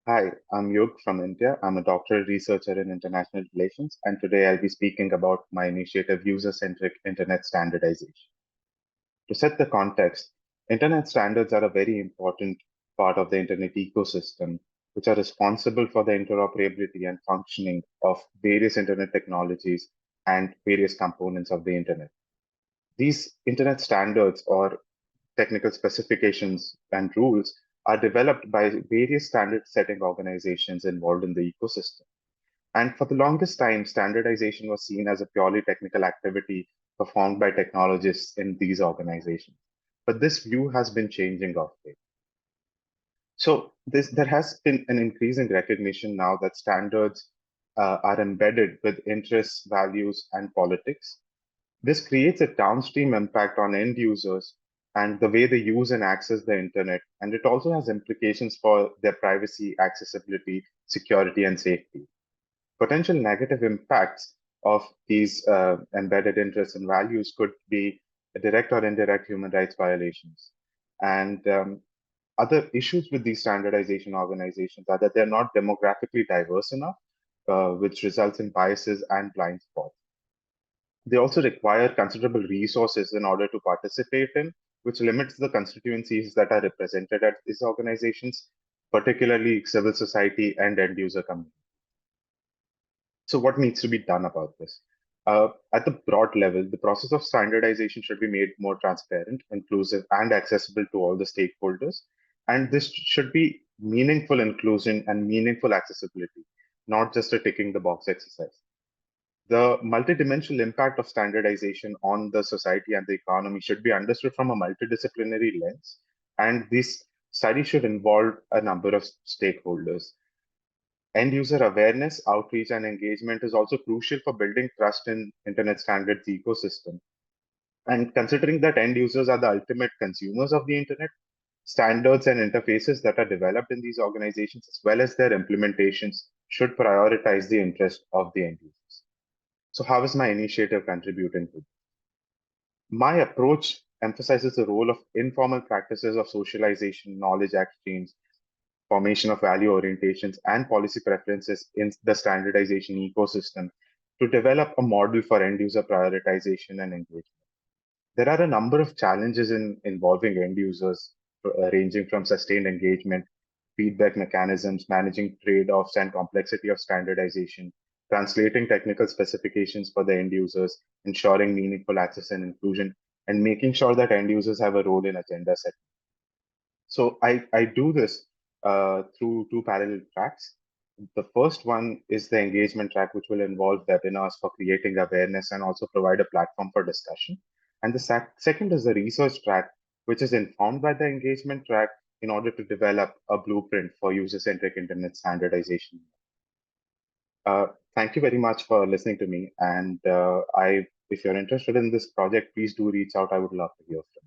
Hi, I'm Yug from India. I'm a doctoral researcher in international relations, and today I'll be speaking about my initiative, user-centric internet standardization. To set the context, internet standards are a very important part of the internet ecosystem, which are responsible for the interoperability and functioning of various internet technologies and various components of the internet. These internet standards or technical specifications and rules are developed by various standard setting organizations involved in the ecosystem. And for the longest time, standardization was seen as a purely technical activity performed by technologists in these organizations. But this view has been changing of late. So there has been an increasing recognition now that standards are embedded with interests, values, and politics. This creates a downstream impact on end users and the way they use and access the internet. And it also has implications for their privacy, accessibility, security, and safety. Potential negative impacts of these embedded interests and values could be direct or indirect human rights violations. And other issues with these standardization organizations are that they're not demographically diverse enough, which results in biases and blind spots. They also require considerable resources in order to participate in, which limits the constituencies that are represented at these organizations, particularly civil society and end user community. So, what needs to be done about this? At the broad level, the process of standardization should be made more transparent, inclusive, and accessible to all the stakeholders. And this should be meaningful inclusion and meaningful accessibility, not just a ticking the box exercise. The multidimensional impact of standardization on the society and the economy should be understood from a multidisciplinary lens. And this study should involve a number of stakeholders. End user awareness, outreach, and engagement is also crucial for building trust in internet standards ecosystem. And considering that end users are the ultimate consumers of the internet, standards and interfaces that are developed in these organizations, as well as their implementations, should prioritize the interest of the end users. So, how is my initiative contributing to? My approach emphasizes the role of informal practices of socialization, knowledge exchange, formation of value orientations, and policy preferences in the standardization ecosystem to develop a model for end user prioritization and engagement. There are a number of challenges in involving end users, ranging from sustained engagement, feedback mechanisms, managing trade offs and complexity of standardization, translating technical specifications for the end users, ensuring meaningful access and inclusion, and making sure that end users have a role in agenda setting. So I do this through two parallel tracks. The first one is the engagement track, which will involve webinars for creating awareness and also provide a platform for discussion. And the second is the research track, which is informed by the engagement track in order to develop a blueprint for user-centric internet standardization. Uh, Thank you very much for listening to me. And if you're interested in this project, please do reach out. I would love to hear from you.